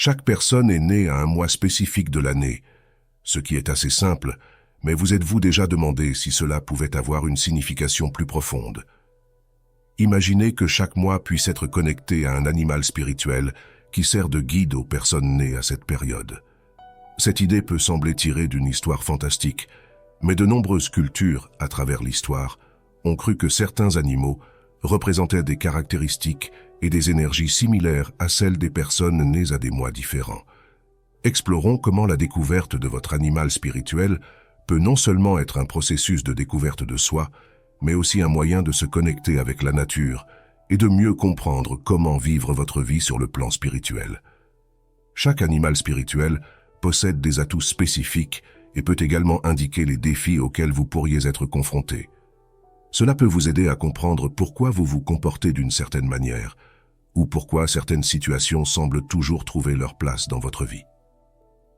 Chaque personne est née à un mois spécifique de l'année, ce qui est assez simple, mais vous êtes-vous déjà demandé si cela pouvait avoir une signification plus profonde? Imaginez que chaque mois puisse être connecté à un animal spirituel qui sert de guide aux personnes nées à cette période. Cette idée peut sembler tirée d'une histoire fantastique, mais de nombreuses cultures, à travers l'histoire, ont cru que certains animaux représentaient des caractéristiques et des énergies similaires à celles des personnes nées à des mois différents. Explorons comment la découverte de votre animal spirituel peut non seulement être un processus de découverte de soi, mais aussi un moyen de se connecter avec la nature et de mieux comprendre comment vivre votre vie sur le plan spirituel. Chaque animal spirituel possède des atouts spécifiques et peut également indiquer les défis auxquels vous pourriez être confrontés. Cela peut vous aider à comprendre pourquoi vous vous comportez d'une certaine manière, ou pourquoi certaines situations semblent toujours trouver leur place dans votre vie.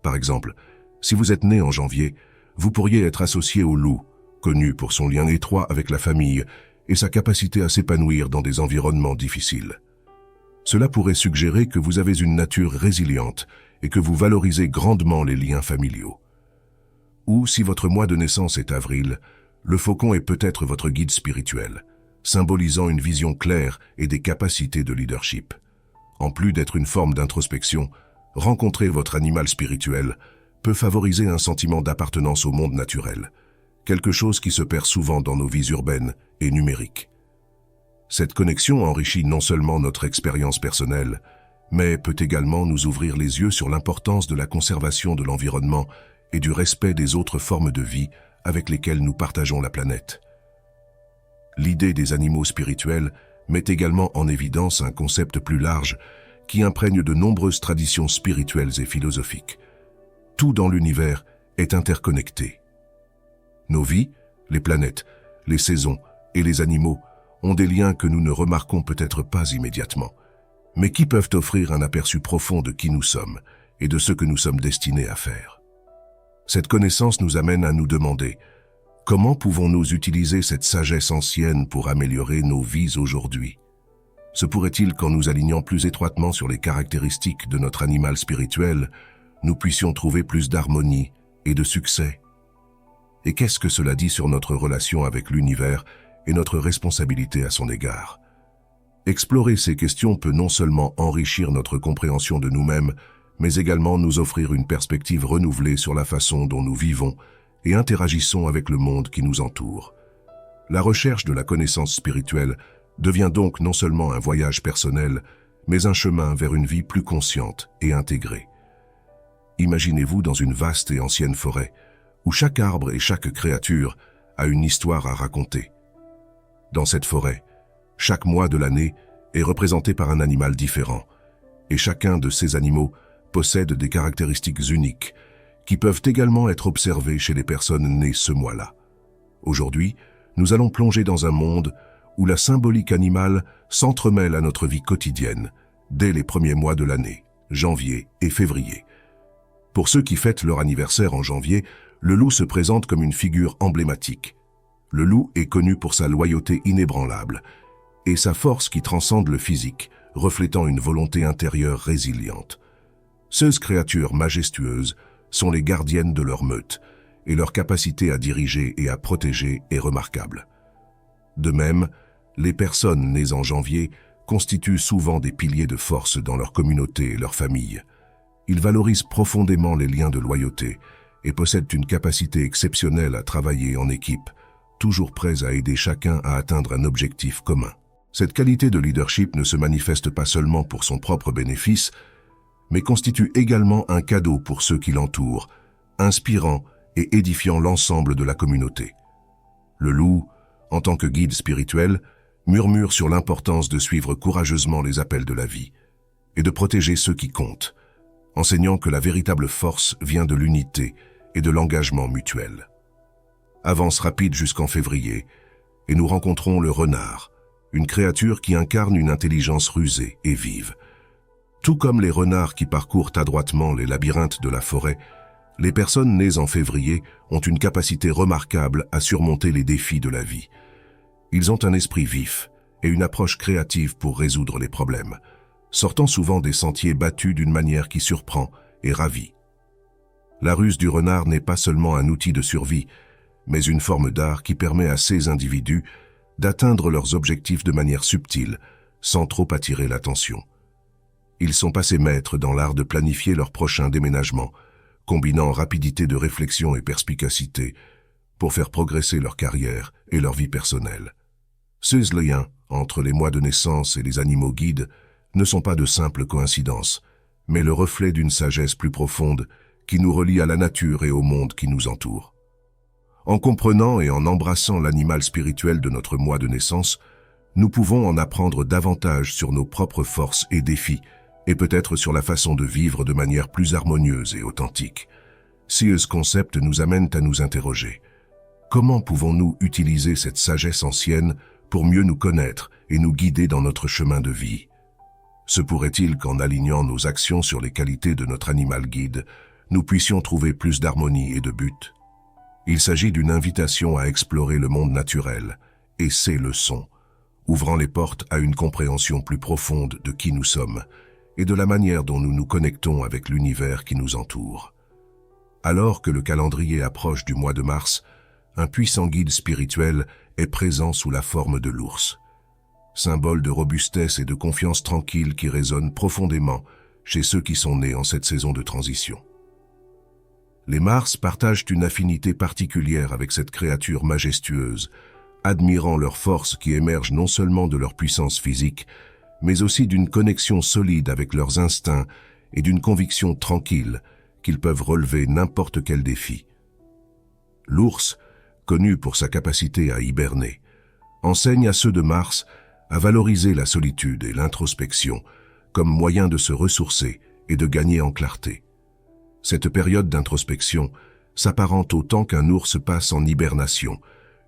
Par exemple, si vous êtes né en janvier, vous pourriez être associé au loup, connu pour son lien étroit avec la famille et sa capacité à s'épanouir dans des environnements difficiles. Cela pourrait suggérer que vous avez une nature résiliente et que vous valorisez grandement les liens familiaux. Ou si votre mois de naissance est avril, le faucon est peut-être votre guide spirituel, symbolisant une vision claire et des capacités de leadership. En plus d'être une forme d'introspection, rencontrer votre animal spirituel peut favoriser un sentiment d'appartenance au monde naturel, quelque chose qui se perd souvent dans nos vies urbaines et numériques. Cette connexion enrichit non seulement notre expérience personnelle, mais peut également nous ouvrir les yeux sur l'importance de la conservation de l'environnement et du respect des autres formes de vie avec lesquelles nous partageons la planète. L'idée des animaux spirituels met également en évidence un concept plus large qui imprègne de nombreuses traditions spirituelles et philosophiques. Tout dans l'univers est interconnecté. Nos vies, les planètes, les saisons et les animaux ont des liens que nous ne remarquons peut-être pas immédiatement, mais qui peuvent offrir un aperçu profond de qui nous sommes et de ce que nous sommes destinés à faire. Cette connaissance nous amène à nous demander comment pouvons-nous utiliser cette sagesse ancienne pour améliorer nos vies aujourd'hui? Se pourrait-il qu'en nous alignant plus étroitement sur les caractéristiques de notre animal spirituel, nous puissions trouver plus d'harmonie et de succès? Et qu'est-ce que cela dit sur notre relation avec l'univers et notre responsabilité à son égard? Explorer ces questions peut non seulement enrichir notre compréhension de nous-mêmes, mais également nous offrir une perspective renouvelée sur la façon dont nous vivons et interagissons avec le monde qui nous entoure. La recherche de la connaissance spirituelle devient donc non seulement un voyage personnel, mais un chemin vers une vie plus consciente et intégrée. Imaginez-vous dans une vaste et ancienne forêt, où chaque arbre et chaque créature a une histoire à raconter. Dans cette forêt, chaque mois de l'année est représenté par un animal différent, et chacun de ces animaux possède des caractéristiques uniques qui peuvent également être observées chez les personnes nées ce mois-là. Aujourd'hui, nous allons plonger dans un monde où la symbolique animale s'entremêle à notre vie quotidienne, dès les premiers mois de l'année, janvier et février. Pour ceux qui fêtent leur anniversaire en janvier, le loup se présente comme une figure emblématique. Le loup est connu pour sa loyauté inébranlable et sa force qui transcende le physique, reflétant une volonté intérieure résiliente. Ces créatures majestueuses sont les gardiennes de leur meute, et leur capacité à diriger et à protéger est remarquable. De même, les personnes nées en janvier constituent souvent des piliers de force dans leur communauté et leur famille. Ils valorisent profondément les liens de loyauté et possèdent une capacité exceptionnelle à travailler en équipe, toujours prêts à aider chacun à atteindre un objectif commun. Cette qualité de leadership ne se manifeste pas seulement pour son propre bénéfice, mais constitue également un cadeau pour ceux qui l'entourent, inspirant et édifiant l'ensemble de la communauté. Le loup, en tant que guide spirituel, murmure sur l'importance de suivre courageusement les appels de la vie et de protéger ceux qui comptent, enseignant que la véritable force vient de l'unité et de l'engagement mutuel. Avance rapide jusqu'en février, et nous rencontrons le renard, une créature qui incarne une intelligence rusée et vive. Tout comme les renards qui parcourent adroitement les labyrinthes de la forêt, les personnes nées en février ont une capacité remarquable à surmonter les défis de la vie. Ils ont un esprit vif et une approche créative pour résoudre les problèmes, sortant souvent des sentiers battus d'une manière qui surprend et ravit. La ruse du renard n'est pas seulement un outil de survie, mais une forme d'art qui permet à ces individus d'atteindre leurs objectifs de manière subtile, sans trop attirer l'attention. Ils sont passés maîtres dans l'art de planifier leur prochain déménagement, combinant rapidité de réflexion et perspicacité pour faire progresser leur carrière et leur vie personnelle. Ces liens entre les mois de naissance et les animaux guides ne sont pas de simples coïncidences, mais le reflet d'une sagesse plus profonde qui nous relie à la nature et au monde qui nous entoure. En comprenant et en embrassant l'animal spirituel de notre mois de naissance, nous pouvons en apprendre davantage sur nos propres forces et défis, et peut-être sur la façon de vivre de manière plus harmonieuse et authentique. Ces concepts nous amènent à nous interroger. Comment pouvons-nous utiliser cette sagesse ancienne pour mieux nous connaître et nous guider dans notre chemin de vie? Se pourrait-il qu'en alignant nos actions sur les qualités de notre animal guide, nous puissions trouver plus d'harmonie et de but? Il s'agit d'une invitation à explorer le monde naturel et ses leçons, ouvrant les portes à une compréhension plus profonde de qui nous sommes et de la manière dont nous nous connectons avec l'univers qui nous entoure. Alors que le calendrier approche du mois de mars, un puissant guide spirituel est présent sous la forme de l'ours. Symbole de robustesse et de confiance tranquille qui résonne profondément chez ceux qui sont nés en cette saison de transition. Les Mars partagent une affinité particulière avec cette créature majestueuse, admirant leur force qui émerge non seulement de leur puissance physique, mais aussi d'une connexion solide avec leurs instincts et d'une conviction tranquille qu'ils peuvent relever n'importe quel défi. L'ours, connu pour sa capacité à hiberner, enseigne à ceux de Mars à valoriser la solitude et l'introspection comme moyen de se ressourcer et de gagner en clarté. Cette période d'introspection s'apparente autant qu'un ours passe en hibernation,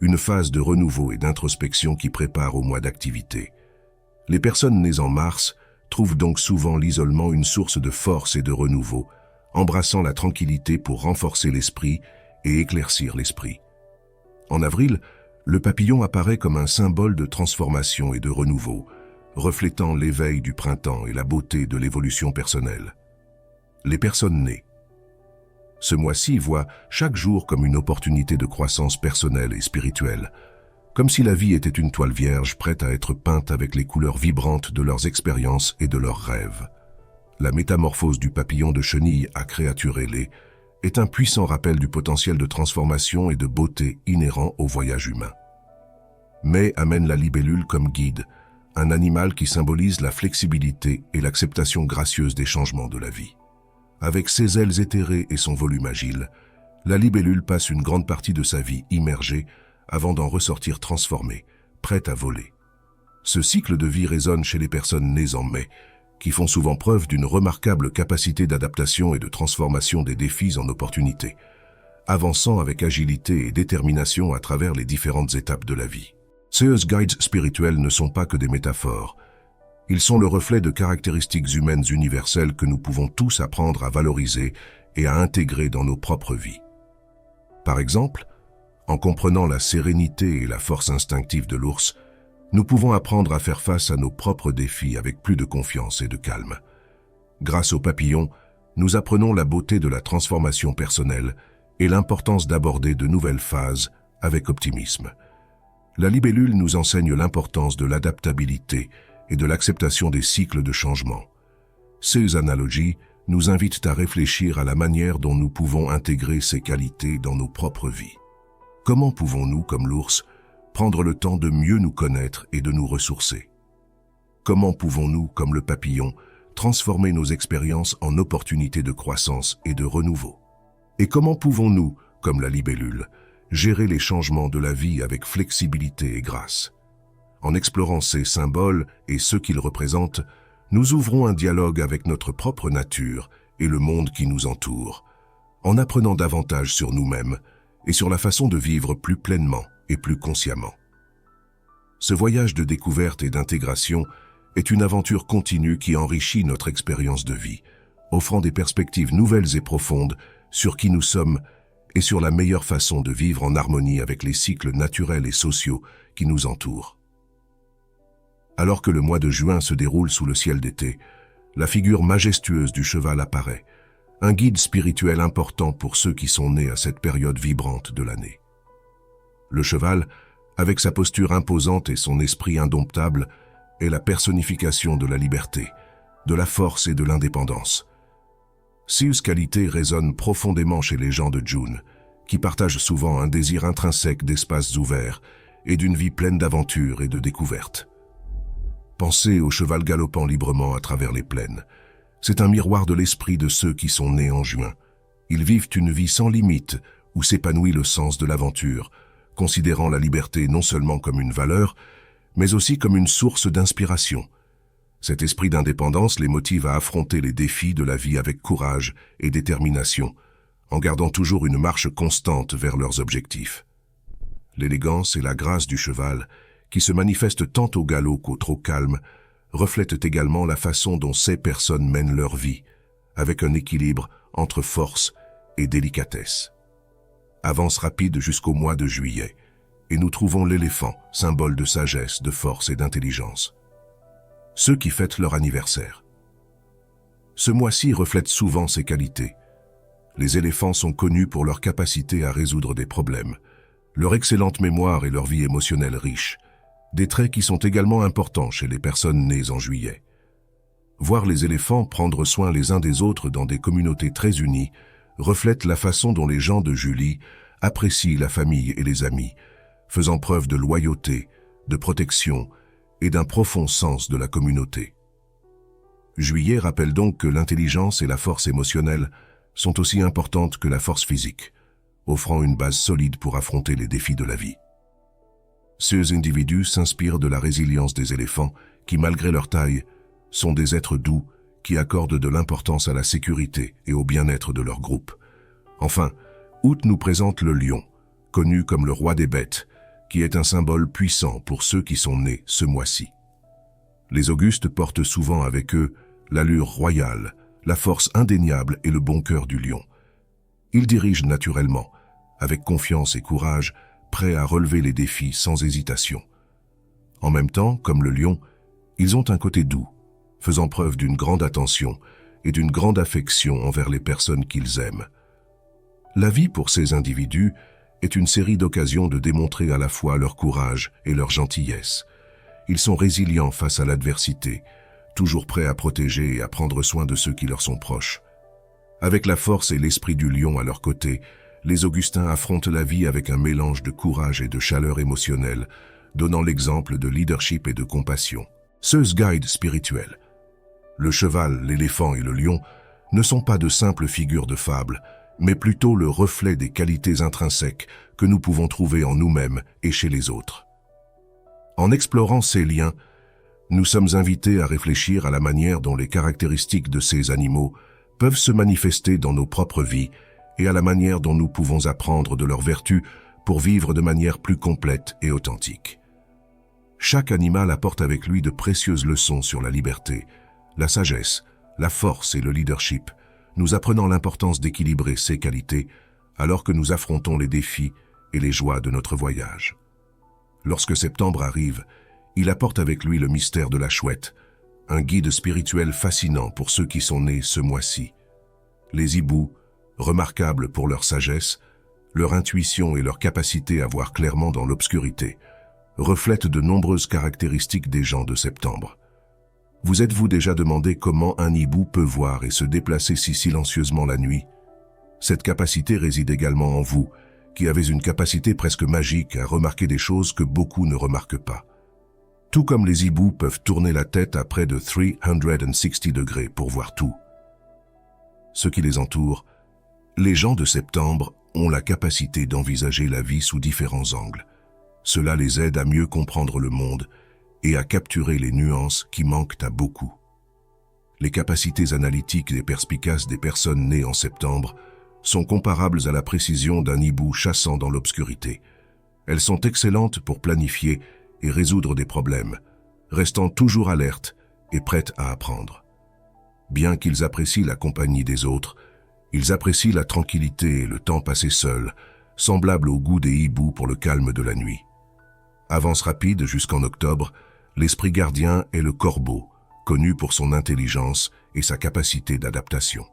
une phase de renouveau et d'introspection qui prépare au mois d'activité. Les personnes nées en mars trouvent donc souvent l'isolement une source de force et de renouveau, embrassant la tranquillité pour renforcer l'esprit et éclaircir l'esprit. En avril, le papillon apparaît comme un symbole de transformation et de renouveau, reflétant l'éveil du printemps et la beauté de l'évolution personnelle. Les personnes nées. Ce mois-ci voit chaque jour comme une opportunité de croissance personnelle et spirituelle, comme si la vie était une toile vierge prête à être peinte avec les couleurs vibrantes de leurs expériences et de leurs rêves. La métamorphose du papillon de chenille à créature ailée est un puissant rappel du potentiel de transformation et de beauté inhérent au voyage humain. Mai amène la libellule comme guide, un animal qui symbolise la flexibilité et l'acceptation gracieuse des changements de la vie. Avec ses ailes éthérées et son volume agile, la libellule passe une grande partie de sa vie immergée avant d'en ressortir transformée, prête à voler. Ce cycle de vie résonne chez les personnes nées en mai, qui font souvent preuve d'une remarquable capacité d'adaptation et de transformation des défis en opportunités, avançant avec agilité et détermination à travers les différentes étapes de la vie. Ces guides spirituels ne sont pas que des métaphores. Ils sont le reflet de caractéristiques humaines universelles que nous pouvons tous apprendre à valoriser et à intégrer dans nos propres vies. Par exemple, en comprenant la sérénité et la force instinctive de l'ours, nous pouvons apprendre à faire face à nos propres défis avec plus de confiance et de calme. Grâce au papillon, nous apprenons la beauté de la transformation personnelle et l'importance d'aborder de nouvelles phases avec optimisme. La libellule nous enseigne l'importance de l'adaptabilité et de l'acceptation des cycles de changement. Ces analogies nous invitent à réfléchir à la manière dont nous pouvons intégrer ces qualités dans nos propres vies. Comment pouvons-nous, comme l'ours, prendre le temps de mieux nous connaître et de nous ressourcer? Comment pouvons-nous, comme le papillon, transformer nos expériences en opportunités de croissance et de renouveau? Et comment pouvons-nous, comme la libellule, gérer les changements de la vie avec flexibilité et grâce? En explorant ces symboles et ce qu'ils représentent, nous ouvrons un dialogue avec notre propre nature et le monde qui nous entoure, en apprenant davantage sur nous-mêmes et sur la façon de vivre plus pleinement et plus consciemment. Ce voyage de découverte et d'intégration est une aventure continue qui enrichit notre expérience de vie, offrant des perspectives nouvelles et profondes sur qui nous sommes et sur la meilleure façon de vivre en harmonie avec les cycles naturels et sociaux qui nous entourent. Alors que le mois de juin se déroule sous le ciel d'été, la figure majestueuse du cheval apparaît, un guide spirituel important pour ceux qui sont nés à cette période vibrante de l'année. Le cheval, avec sa posture imposante et son esprit indomptable, est la personnification de la liberté, de la force et de l'indépendance. Ces qualités résonnent profondément chez les gens de June, qui partagent souvent un désir intrinsèque d'espaces ouverts et d'une vie pleine d'aventures et de découvertes. Pensez au cheval galopant librement à travers les plaines. C'est un miroir de l'esprit de ceux qui sont nés en juin. Ils vivent une vie sans limite où s'épanouit le sens de l'aventure, considérant la liberté non seulement comme une valeur, mais aussi comme une source d'inspiration. Cet esprit d'indépendance les motive à affronter les défis de la vie avec courage et détermination, en gardant toujours une marche constante vers leurs objectifs. L'élégance et la grâce du cheval, qui se manifestent tant au galop qu'au trot calme, reflètent également la façon dont ces personnes mènent leur vie, avec un équilibre entre force et délicatesse. Avance rapide jusqu'au mois de juillet, et nous trouvons l'éléphant, symbole de sagesse, de force et d'intelligence. Ceux qui fêtent leur anniversaire. Ce mois-ci reflète souvent ces qualités. Les éléphants sont connus pour leur capacité à résoudre des problèmes, leur excellente mémoire et leur vie émotionnelle riche, des traits qui sont également importants chez les personnes nées en juillet. Voir les éléphants prendre soin les uns des autres dans des communautés très unies reflète la façon dont les gens de Julie apprécient la famille et les amis, faisant preuve de loyauté, de protection et d'un profond sens de la communauté. Juillet rappelle donc que l'intelligence et la force émotionnelle sont aussi importantes que la force physique, offrant une base solide pour affronter les défis de la vie. Ces individus s'inspirent de la résilience des éléphants qui, malgré leur taille, sont des êtres doux qui accordent de l'importance à la sécurité et au bien-être de leur groupe. Enfin, août nous présente le lion, connu comme le roi des bêtes, qui est un symbole puissant pour ceux qui sont nés ce mois-ci. Les Augustes portent souvent avec eux l'allure royale, la force indéniable et le bon cœur du lion. Ils dirigent naturellement, avec confiance et courage, prêts à relever les défis sans hésitation. En même temps, comme le lion, ils ont un côté doux, faisant preuve d'une grande attention et d'une grande affection envers les personnes qu'ils aiment. La vie pour ces individus est une série d'occasions de démontrer à la fois leur courage et leur gentillesse. Ils sont résilients face à l'adversité, toujours prêts à protéger et à prendre soin de ceux qui leur sont proches. Avec la force et l'esprit du lion à leur côté, les Augustins affrontent la vie avec un mélange de courage et de chaleur émotionnelle, donnant l'exemple de leadership et de compassion. Ce guide spirituel. Le cheval, l'éléphant et le lion ne sont pas de simples figures de fable, mais plutôt le reflet des qualités intrinsèques que nous pouvons trouver en nous-mêmes et chez les autres. En explorant ces liens, nous sommes invités à réfléchir à la manière dont les caractéristiques de ces animaux peuvent se manifester dans nos propres vies et à la manière dont nous pouvons apprendre de leurs vertus pour vivre de manière plus complète et authentique. Chaque animal apporte avec lui de précieuses leçons sur la liberté, la sagesse, la force et le leadership, nous apprenant l'importance d'équilibrer ces qualités alors que nous affrontons les défis et les joies de notre voyage. Lorsque septembre arrive, il apporte avec lui le mystère de la chouette, un guide spirituel fascinant pour ceux qui sont nés ce mois-ci. Les hiboux, remarquables pour leur sagesse, leur intuition et leur capacité à voir clairement dans l'obscurité, reflètent de nombreuses caractéristiques des gens de septembre. Vous êtes-vous déjà demandé comment un hibou peut voir et se déplacer si silencieusement la nuit? Cette capacité réside également en vous, qui avez une capacité presque magique à remarquer des choses que beaucoup ne remarquent pas. Tout comme les hiboux peuvent tourner la tête à près de 360 degrés pour voir tout. Ce qui les entoure, les gens de septembre ont la capacité d'envisager la vie sous différents angles. Cela les aide à mieux comprendre le monde et à capturer les nuances qui manquent à beaucoup. Les capacités analytiques et perspicaces des personnes nées en septembre sont comparables à la précision d'un hibou chassant dans l'obscurité. Elles sont excellentes pour planifier et résoudre des problèmes, restant toujours alertes et prêtes à apprendre. Bien qu'ils apprécient la compagnie des autres, ils apprécient la tranquillité et le temps passé seul, semblable au goût des hiboux pour le calme de la nuit. Avance rapide jusqu'en octobre, L'esprit gardien est le corbeau, connu pour son intelligence et sa capacité d'adaptation.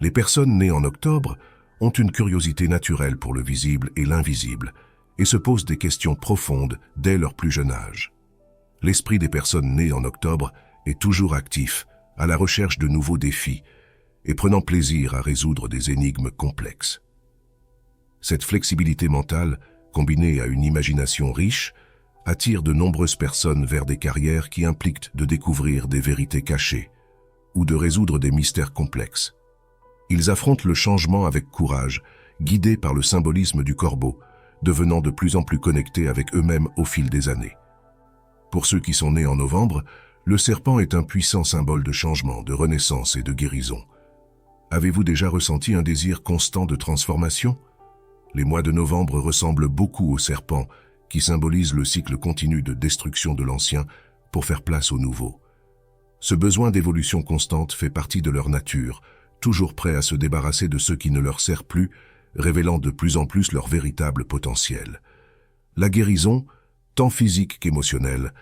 Les personnes nées en octobre ont une curiosité naturelle pour le visible et l'invisible et se posent des questions profondes dès leur plus jeune âge. L'esprit des personnes nées en octobre est toujours actif, à la recherche de nouveaux défis et prenant plaisir à résoudre des énigmes complexes. Cette flexibilité mentale, combinée à une imagination riche, attire de nombreuses personnes vers des carrières qui impliquent de découvrir des vérités cachées ou de résoudre des mystères complexes. Ils affrontent le changement avec courage, guidés par le symbolisme du corbeau, devenant de plus en plus connectés avec eux-mêmes au fil des années. Pour ceux qui sont nés en novembre, le serpent est un puissant symbole de changement, de renaissance et de guérison. Avez-vous déjà ressenti un désir constant de transformation? Les mois de novembre ressemblent beaucoup au serpent, qui symbolise le cycle continu de destruction de l'ancien pour faire place au nouveau. Ce besoin d'évolution constante fait partie de leur nature, toujours prêts à se débarrasser de ce qui ne leur sert plus, révélant de plus en plus leur véritable potentiel. La guérison, tant physique qu'émotionnelle,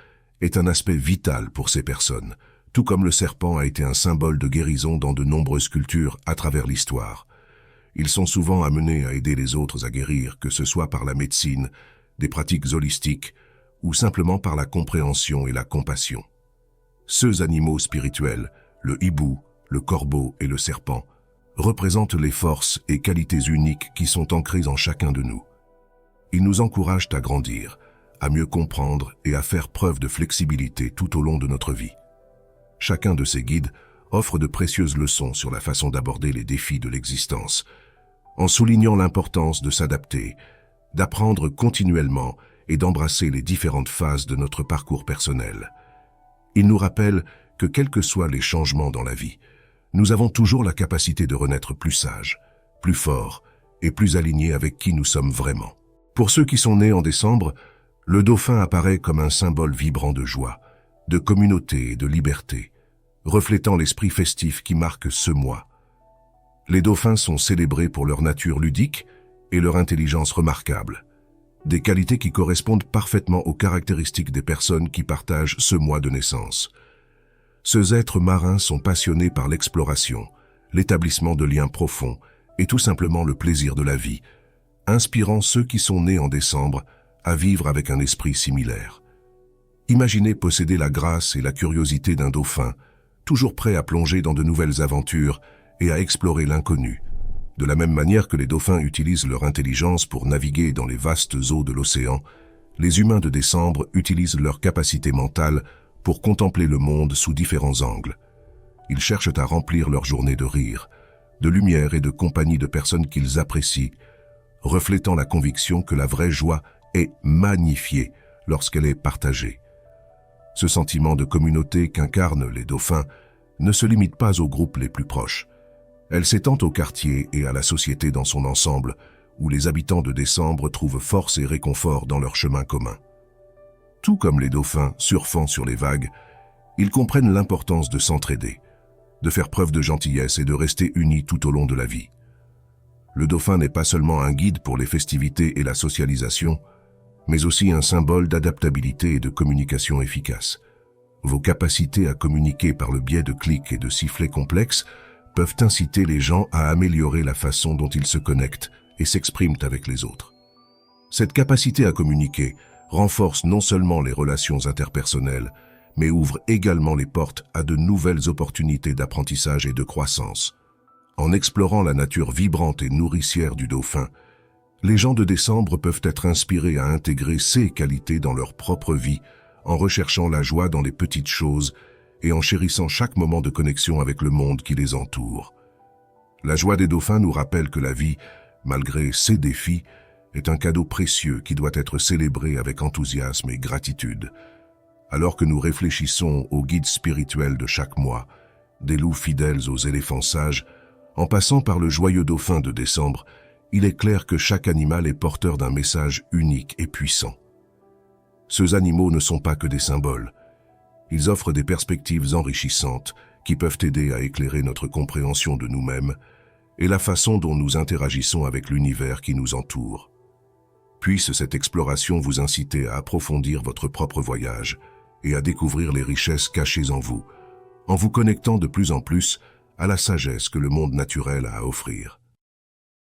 est un aspect vital pour ces personnes, tout comme le serpent a été un symbole de guérison dans de nombreuses cultures à travers l'histoire. Ils sont souvent amenés à aider les autres à guérir, que ce soit par la médecine, des pratiques holistiques, ou simplement par la compréhension et la compassion. Ces animaux spirituels, le hibou, le corbeau et le serpent, représentent les forces et qualités uniques qui sont ancrées en chacun de nous. Ils nous encouragent à grandir, à mieux comprendre et à faire preuve de flexibilité tout au long de notre vie. Chacun de ces guides offre de précieuses leçons sur la façon d'aborder les défis de l'existence, en soulignant l'importance de s'adapter, d'apprendre continuellement et d'embrasser les différentes phases de notre parcours personnel. Ils nous rappellent que quels que soient les changements dans la vie, nous avons toujours la capacité de renaître plus sages, plus forts et plus alignés avec qui nous sommes vraiment. Pour ceux qui sont nés en décembre, le dauphin apparaît comme un symbole vibrant de joie, de communauté et de liberté, reflétant l'esprit festif qui marque ce mois. Les dauphins sont célébrés pour leur nature ludique et leur intelligence remarquable, des qualités qui correspondent parfaitement aux caractéristiques des personnes qui partagent ce mois de naissance. Ces êtres marins sont passionnés par l'exploration, l'établissement de liens profonds et tout simplement le plaisir de la vie, inspirant ceux qui sont nés en décembre à vivre avec un esprit similaire. Imaginez posséder la grâce et la curiosité d'un dauphin, toujours prêt à plonger dans de nouvelles aventures et à explorer l'inconnu. De la même manière que les dauphins utilisent leur intelligence pour naviguer dans les vastes eaux de l'océan, les humains de décembre utilisent leur capacité mentale pour contempler le monde sous différents angles. Ils cherchent à remplir leur journée de rire, de lumière et de compagnie de personnes qu'ils apprécient, reflétant la conviction que la vraie joie est magnifiée lorsqu'elle est partagée. Ce sentiment de communauté qu'incarnent les dauphins ne se limite pas aux groupes les plus proches. Elle s'étend au quartier et à la société dans son ensemble, où les habitants de décembre trouvent force et réconfort dans leur chemin commun. Tout comme les dauphins surfant sur les vagues, ils comprennent l'importance de s'entraider, de faire preuve de gentillesse et de rester unis tout au long de la vie. Le dauphin n'est pas seulement un guide pour les festivités et la socialisation, mais aussi un symbole d'adaptabilité et de communication efficace. Vos capacités à communiquer par le biais de clics et de sifflets complexes peuvent inciter les gens à améliorer la façon dont ils se connectent et s'expriment avec les autres. Cette capacité à communiquer renforce non seulement les relations interpersonnelles, mais ouvre également les portes à de nouvelles opportunités d'apprentissage et de croissance. En explorant la nature vibrante et nourricière du dauphin, les gens de décembre peuvent être inspirés à intégrer ces qualités dans leur propre vie, en recherchant la joie dans les petites choses et en chérissant chaque moment de connexion avec le monde qui les entoure. La joie des dauphins nous rappelle que la vie, malgré ses défis, est un cadeau précieux qui doit être célébré avec enthousiasme et gratitude. Alors que nous réfléchissons aux guides spirituels de chaque mois, des loups fidèles aux éléphants sages, en passant par le joyeux dauphin de décembre, il est clair que chaque animal est porteur d'un message unique et puissant. Ces animaux ne sont pas que des symboles. Ils offrent des perspectives enrichissantes qui peuvent aider à éclairer notre compréhension de nous-mêmes et la façon dont nous interagissons avec l'univers qui nous entoure. Puisse cette exploration vous inciter à approfondir votre propre voyage et à découvrir les richesses cachées en vous, en vous connectant de plus en plus à la sagesse que le monde naturel a à offrir.